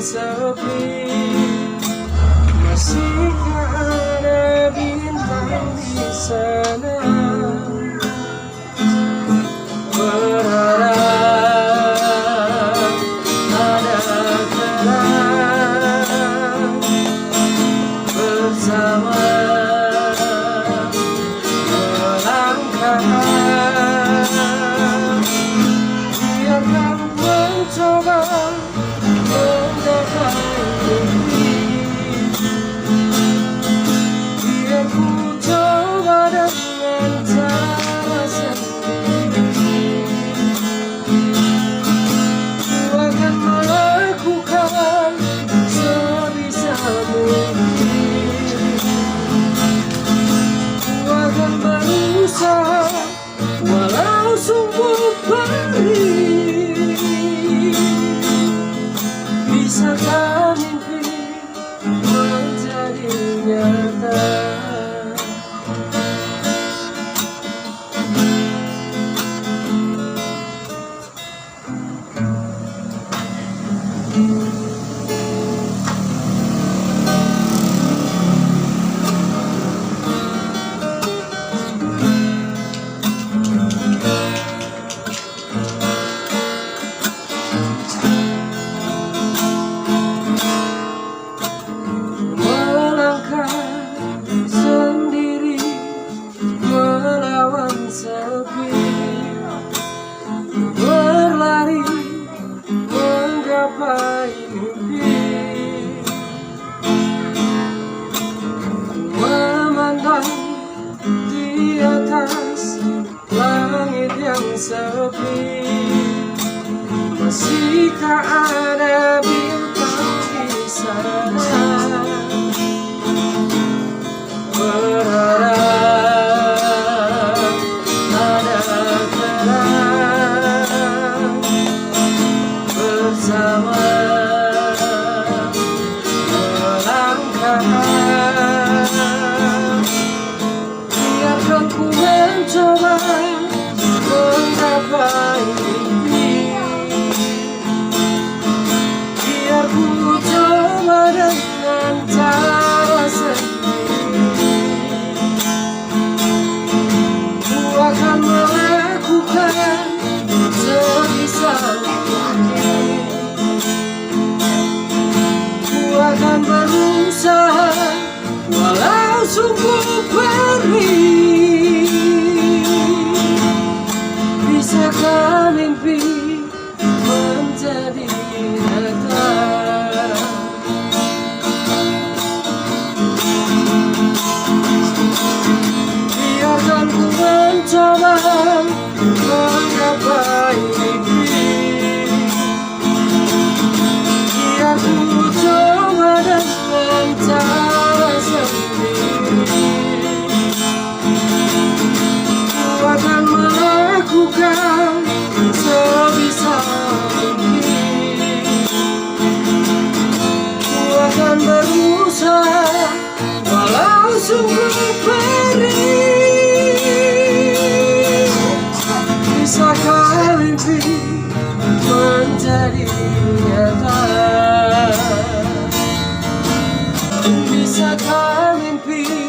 sepi, masihkah ada bintang di sana? Berharap ada terang bersama melangkah. Biarkan mencoba biar ku coba dengan cara sendiri. Ku akan melakukan sebisa mungkin. Ku akan berusaha walau sungguh perih. Bisakah mimpi menjadi nyata? Berlari menggapai mimpi, memandang di atas langit yang sepi, masihkah ada bintang di sana? Berharap ada terang bersama melangkah. Biarkan ku mencoba menggapai mimpi. Biar ku coba dengan cara sendiri. Ku akan melakukan sebisa mungkin. Ku akan berusaha walau sungguh perih. Bisakah mimpi menjadi nyata? Biarkan ku mencoba menggapai mimpi. Biar ku coba dengan cara sendiri. Ku akan melakukan sebisa mungkin. Ku akan berusaha walau sungguh perih. Bisakah mimpi menjadi nyata? Bisakah mimpi